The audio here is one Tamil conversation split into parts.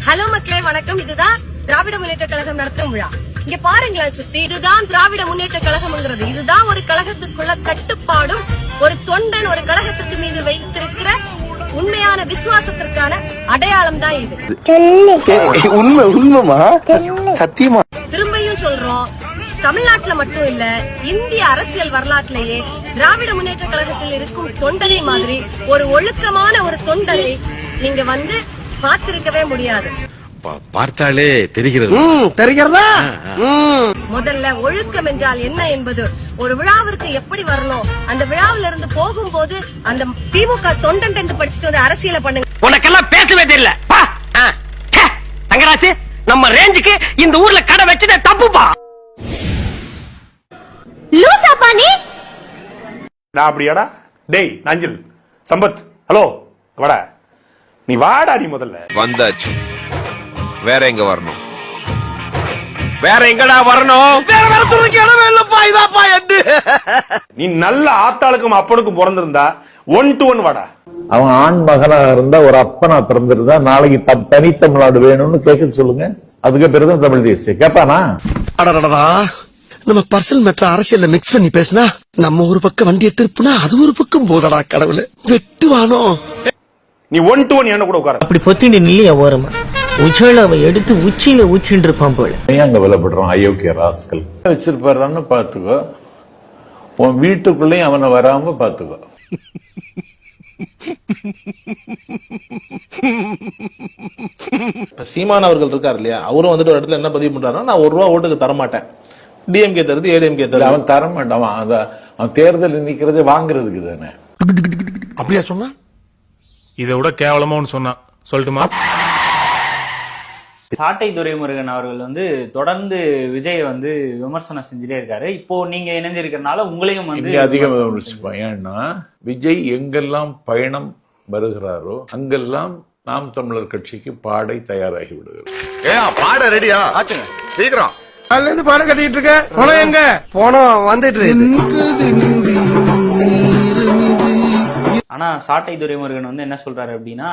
ஹலோ மக்களே வணக்கம். இதுதான் திராவிட முன்னேற்ற கழகம் நடத்தும் விழா. இங்க பாருங்களேன் சுத்தி, இதுதான் திராவிட முன்னேற்ற கழகம்ங்கிறது. இதுதான் ஒரு கழகத்துக்குள்ள கட்டுப்பாடும் ஒரு தொண்டன் ஒரு கழகத்துக்கு மீது வைத்திருக்கிற உண்மையான விசுவாசத்திற்கான அடையாளம் தான் இது. உண்மைமா சத்தியமா திரும்பியும் சொல்றோம், தமிழ்நாட்டுல மட்டும் இல்ல இந்திய அரசியல் வரலாற்றிலேயே திராவிட முன்னேற்ற கழகத்தில் இருக்கும் தொண்டனை மாதிரி ஒரு ஒழுக்கமான ஒரு தொண்டனை நீங்க வந்து பார்த்திருக்கவே முடியாது. பார்த்தாலே தெரிகிறதா? முதல்ல ஒழுக்கம் என்றால் என்ன என்பது ஒரு விழாவிற்கு எப்படி வரணும், அந்த விழாவில இருந்து போகும்போது அந்த திமுக தொண்டன் என்று படிச்சுட்டு வந்து அரசியல பண்ணுங்க. உனக்கெல்லாம் பேசவே தெரியல. தங்கராசு, நம்ம ரேஞ்சுக்கு இந்த ஊர்ல கடை வச்சதே தப்புப்பா. லூசாப்பா நீ? நான் அப்படியாடா? டேய் நாஞ்சில், சம்பத், ஹலோ, வாடா. நீ வாடா, நீ முதல்ல வந்தாச்சு. வேற எங்க வரணும்? வேற எங்கடா வரணும்? வேற வரதுக்கு இடமே இல்லப்பா. இதாப்பா எட்டு. நீ நல்ல ஆத்தாளுக்கும் அப்பனுக்கும் பிறந்திருந்தா 1 to 1 வாடா. அவன் ஆண் மகனா இருந்தா ஒரு அப்பனா பிறந்திருந்தா நாளைக்கு தனித்தமிழ்நாடு வேணும்னு கேட்க சொல்லுங்க. அதுக்கு பிறகு தமிழ் தேசிய கேப்பானா? நம்ம பர்சனல் மேட்டர் அரசியல்ல மிக்ஸ் பண்ணி பேசினா நம்ம ஒரு பக்கம் வண்டியை திருப்புனா அது ஒரு பக்கம் போதடா கடவுளே, வெட்டுவானோ. நீ 1 to 1 என்ன கூட உட்கார. அப்படி பொத்திட்டு நில்லையா ஓரமா உச்சலாவை எடுத்து உச்சியில ஊச்சிட்டு இருப்பான் போல. அங்க விலப்படுறான் அயோக்கிய ராஸ்கல். வச்சிருப்பான்னு பாத்துக்கோ. உன் வீட்டுக்குள்ளேயும் அவனை வராம பாத்துக்கோ. சீமான் அவர்கள் இருக்காரு இல்லையா, அவரும் வந்துட்டு ஒரு இடத்துல என்ன பதிவு பண்றாருன்னா, நான் 1 ரூபா ஓட்டுக்கு தரமாட்டேன், டிஎம்கே தருது ஏடிஎம்கே தருது. அவன் தர மாட்டான். அவன் தேர்தல் நிக்கிறதே வாங்குறதுக்கு தானே. அப்படியா சொன்னா? இதை விட கேவலமா ஒன்னு சொன்னா சொல்லட்டுமா? சாட்டை துரைமுருகன் அவர்கள் வந்து தொடர்ந்து விஜய் வந்து விமர்சனம் செஞ்சுட்டே இருக்காரு. இப்போ நீங்க இணைஞ்சிருக்கிறதுனால உங்களையும் வந்து அதிகம் விமர்சிப்பான். ஏன்னா விஜய் எங்கெல்லாம் பயணம் வருகிறாரோ அங்கெல்லாம் நாம் தமிழர் கட்சிக்கு பாடை தயாராகி விடுகிறது. பாட ரெடியா? சீக்கிரம். அதுல இருந்து பாடம் கட்டிட்டு இருக்க. போனோம் எங்க போனோம் வந்துட்டு. ஆனா சாட்டை துரைமுருகன் வந்து என்ன சொல்றாரு அப்படின்னா,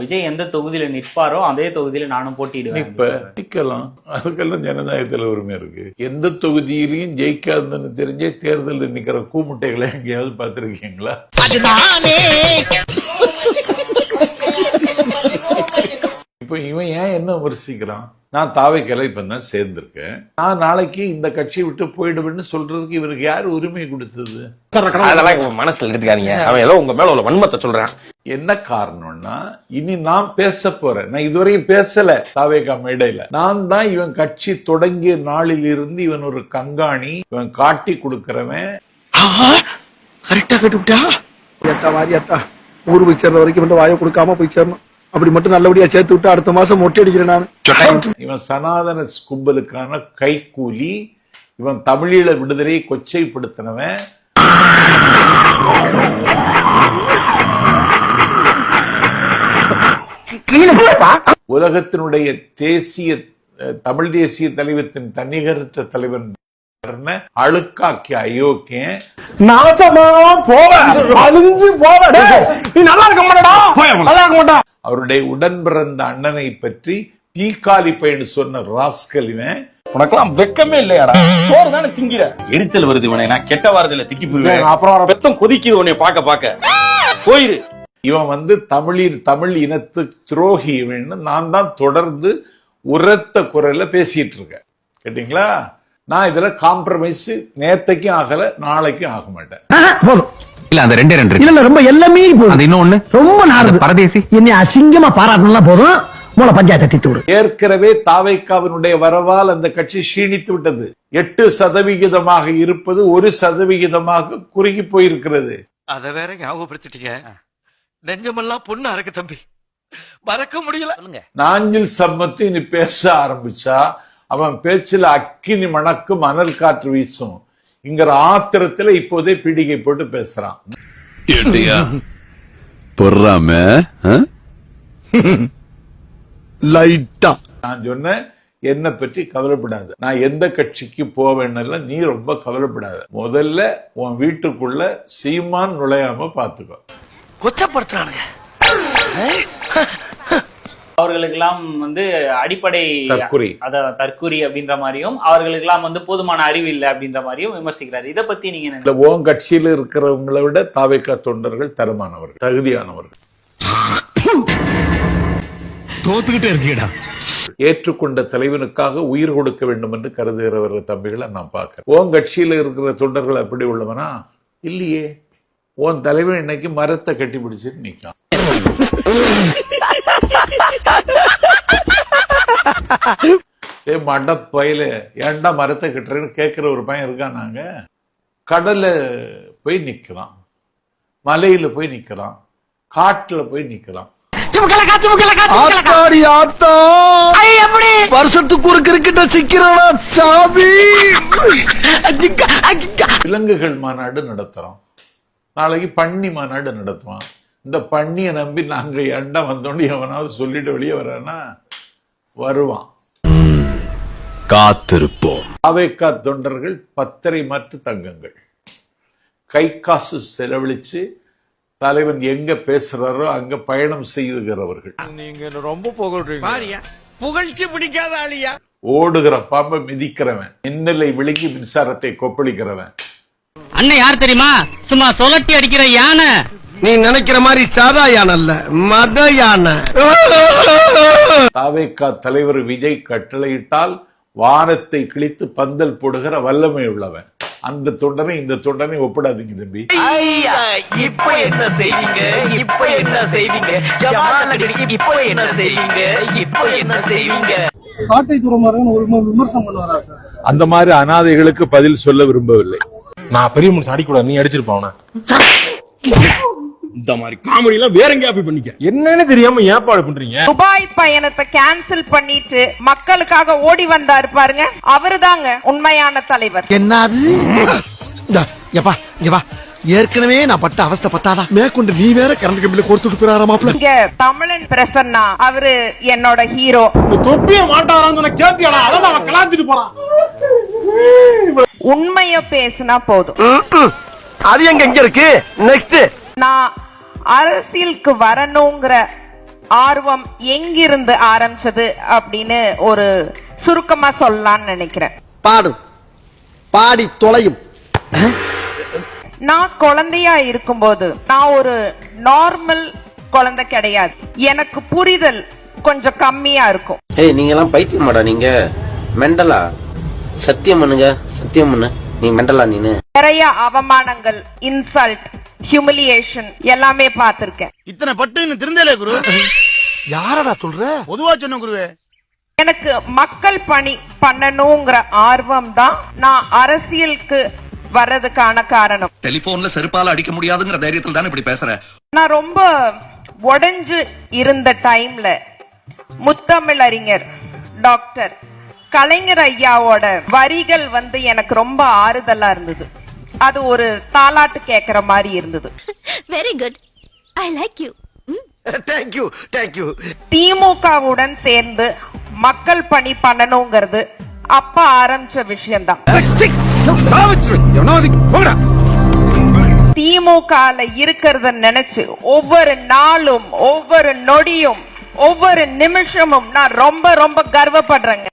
விஜய் எந்த தொகுதியில நிற்பாரோ அதே தொகுதியில நானும் போட்டிடுவேன். இப்ப நிக்கலாம், அதுக்கெல்லாம் ஜனநாயகத்துல உரிமை இருக்கு. எந்த தொகுதியிலையும் ஜெயிக்காதுன்னு தெரிஞ்சே தேர்தலில் நிக்கிற கூமுட்டைகளை எங்கேயாவது பாத்திருக்கீங்களா? இப்ப இவன் ஏன் என்ன விமர்சிக்கிறான்? நான் தாவைக்கலை இப்ப தான் சேர்ந்திருக்கேன், நான் நாளைக்கு இந்த கட்சியை விட்டு போயிடுவேன்னு சொல்றதுக்கு இவருக்கு யாரு உரிமை கொடுத்தது? அதெல்லாம் மனசுல எடுத்துக்காதீங்க. அவன் ஏதோ உங்க மேல உள்ள வன்மத்தை சொல்றான். என்ன காரணம்னா, இனி நான் பேச போறேன். நான் இதுவரையும் பேசல தாவேகா மேடையில. நான் தான் இவன் கட்சி தொடங்கிய நாளில் இருந்து இவன் ஒரு கண்காணி, இவன் காட்டி கொடுக்கிறவன். கரெக்டா கட்டுவிட்டா மாரியத்தா ஊர் போய் சேர்ற வரைக்கும் மட்டும் வாயை கொடுக்காம போய் சேரணும். அப்படி மட்டும் நல்லபடியா சேர்த்து விட்டு அடுத்த மாசம் மொட்டை அடிக்கிறேன் நான். இவன் சனாதன கும்பலுக்கான கைக்கூலி. இவன் தமிழீழ விடுதலையை கொச்சைப்படுத்தினவன். உலகத்தினுடைய தமிழ் தேசிய தலைவத்தின் தன்னிகரற்ற தலைவன் அழுக்காக்கி அயோக்கியன். அவருடைய உடன் பிறந்த அண்ணனை பற்றி பீக்காலி பையன் சொன்ன ராஸ்கல் இவன். உனக்கெல்லாம் வெக்கமே இல்லையாடா? சோறு தானே திங்கிற. எரிச்சல் வருது இவனை. நான் கெட்ட வாரத்துல திக்கி போயிடுவேன். அப்புறம் பெத்தம் கொதிக்குது உன்னை பாக்க போயிரு. இவன் வந்து தமிழ் இனத்து துரோகி இவன். நான் தான் தொடர்ந்து உரத்த குரல்ல பேசிட்டு இருக்கேன். கேட்டீங்களா? நான் இதுல காம்ப்ரமைஸ் நேத்தைக்கும் ஆகல, நாளைக்கும் ஆக மாட்டேன். இல்ல அந்த 2 இல்ல ரொம்ப எல்லாமே இன்னொன்னு ரொம்ப நாடு பரதேசி என்னை அசிங்கமா பாராட்டினா போதும். மூல பஞ்சாயத்து தீத்து. ஏற்கனவே தாவைக்காவினுடைய வரவால் அந்த கட்சி க்ஷீணித்து விட்டது. 8% இருப்பது 1% குறுகி போயிருக்கிறது. அத வேற ஞாபகப்படுத்திட்டீங்க. நெஞ்சமெல்லாம் பொண்ணு அறக்கு தம்பி, மறக்க முடியல. நாஞ்சில் சம்பத்து இனி பேச ஆரம்பிச்சா அவன் பேச்சுல அக்கினி மணக்கும் அனல் காற்று வீசும். இங்கிற ஆத்திரத்துல இப்போதே பீடிகை போட்டு பேசுறான். பொறாம லைட்டா நான் சொன்னேன், என்ன பற்றி கவலைப்படாது, நான் எந்த கட்சிக்கு போவேன்னு நீ ரொம்ப கவலைப்படாத. முதல்ல உன் வீட்டுக்குள்ள சீமான் நுழையாம பாத்துக்கோ. கொச்சப்படுத்துறானுங்க. அவர்களுக்கெல்லாம் வந்து அடிப்படை தற்குறி. தற்குறி அப்படின்ற மாதிரியும், அவர்களுக்கெல்லாம் வந்து போதுமான அறிவு இல்லை அப்படின்ற மாதிரியும் விமர்சிக்கிறார். இதை பத்தி நீங்க என்ன? உன் கட்சியில இருக்கிறவங்களை விட தாவேகா தொண்டர்கள் தரமானவர்கள், தகுதியானவர்கள். தோத்துக்கிட்டே இருக்கீடா. ஏற்றுக்கொண்ட தலைவனுக்காக உயிர் கொடுக்க வேண்டும் என்று கருதுகிறவர் தம்பிகளை நான் பார்க்கிறேன். உன் கட்சியில இருக்கிற தொண்டர்கள் அப்படி உள்ளவனா? இல்லையே. உன் தலைவன் இன்னைக்கு மரத்தை கட்டி பிடிச்சிட்டு நிக்கான். மடப்பயில ஏன்டா மரத்தை கட்டுறேன்னு கேட்கிற ஒரு பையன் இருக்கான். நாங்க கடல்ல போய் நிக்கலாம், மலையில போய் நிக்கலாம், காட்டுல போய் நிக்கலாம். வருஷத்துக்கு ஒரு கிரிக்கெட்ட சிக்கிறா சாமி. விலங்குகள் மாநாடு நடத்துறோம், நாளைக்கு பன்னி மாநாடு நடத்துவான். இந்த பன்னியை நம்பி நாங்க ஏண்டா வந்தோண்டு எவனாவது சொல்லிட்டு வெளியே வரானா? வருவான். காத்திருப்போம். தாவேகா தொண்டர்கள் பத்தரை மாற்று தங்கங்கள், கை காசு செலவழிச்சு தலைவன் எங்க பேசுறாரோ அங்க பயணம் செய்துகிறவர்கள். நீங்க ரொம்ப புகழ்றீங்க. புகழ்ச்சி பிடிக்காத ஆளியா? ஓடுகிற பாம்பை மிதிக்கிறவன், மின்னலை விழுங்கி மின்சாரத்தை கொப்பளிக்கிறவன். அண்ணன் யார் தெரியுமா? சும்மா சொலட்டி அடிக்கிற யானை. நீ நினைக்கிற மாதிரி சாதா யானை அல்ல, மத யானை. தாவேகா தலைவர் விஜய் கட்டளையிட்டால் வானத்தை கிழித்து பந்தல் போடுகிற வல்லமை உள்ளவன். அந்த தொண்டனை இந்த தொண்டனை ஒப்பிடாதீங்க தம்பி. இப்ப என்ன செய்வீங்க? இப்ப என்ன செய்வீங்க? இப்ப என்ன செய்வீங்க? இப்ப என்ன செய்வீங்க? சாட்டை துறைமுருகன் ஒரு விமர்சனம் பண்ணுவாரா சார்? அந்த மாதிரி அனாதைகளுக்கு பதில் சொல்ல விரும்பவில்லை. நான் பெரிய மனுஷன் அடிக்கூடாது, நீ அடிச்சிருப்பான். இந்த மாதிரி காமெடி எல்லாம் வேற எங்கேயா போய் பண்ணிக்க. என்னன்னு தெரியாம ஏற்பாடு பண்றீங்க. துபாய் பயணத்தை கேன்சல் பண்ணிட்டு மக்களுக்காக ஓடி வந்தாரு பாருங்க, அவருதாங்க உண்மையான தலைவர். என்னது? ஏற்கனவே நான் பட்ட அவஸ்தை பத்தாதான் மேற்கொண்டு நீ வேற கரண்ட் கம்பியில கொடுத்துட்டு போறாரா மாப்ள? இங்க தமிழன் பிரசன்னா அவரு என்னோட ஹீரோ. தொப்பிய மாட்டாரான்னு கேட்டியாடா? அதான் அவன் கலாச்சிட்டு போறான். உண்மைய பேசினா போதும். அது எங்க இருக்கு? நெக்ஸ்ட், நான் அரசியலுக்கு வரணுங்கிற ஆர்வம் எங்கிருந்து ஆரம்பிச்சது அப்படின்னு ஒரு சுருக்கமா சொல்லலாம்னு நினைக்கிறேன். பாடி தொலையும். நான் குழந்தையா இருக்கும்போது நான் ஒரு நார்மல் குழந்தை கிடையாது. எனக்கு புரிதல் கொஞ்சம் கம்மியா இருக்கும். நீங்க எல்லாம் பைத்தியமாடா? நீங்க மெண்டலா? சத்தியம் பண்ணுங்க, சத்தியம் பண்ணு. நீ மெண்டலா? நீனு நிறைய அவமானங்கள், இன்சல்ட், ஹியூமிலியேஷன் எல்லாமே பார்த்திருக்கேன். இத்தனை பட்டு திருந்தலே குரு. யாரடா சொல்ற? பொதுவா சொன்ன குருவே. எனக்கு மக்கள் பணி பண்ணணுங்கிற ஆர்வம் தான் நான் அரசியலுக்கு வர்றதுக்கான காரணம். டெலிபோன்ல செருப்பால அடிக்க முடியாதுங்கிற தைரியத்தில் தானே இப்படி பேசுற? நான் ரொம்ப உடைஞ்சு இருந்த டைம்ல முத்தமிழறிஞர் டாக்டர் கலைஞர் ஐயாவோட வரிகள் வந்து எனக்கு ரொம்ப ஆறுதலா இருந்தது. அது ஒரு தாலாட்டு கேட்கிற மாதிரி இருந்தது. Very good, I like you. Thank you, thank you. திமுகவுடன் சேர்ந்து மக்கள் பணி பண்ணணுங்கிறது அப்ப ஆரம்பிச்ச விஷயம்தான். திமுகல இருக்கிறத நினைச்சு ஒவ்வொரு நாளும், ஒவ்வொரு நொடியும், ஒவ்வொரு நிமிஷமும் நான் ரொம்ப ரொம்ப கர்வப்படுறேங்க.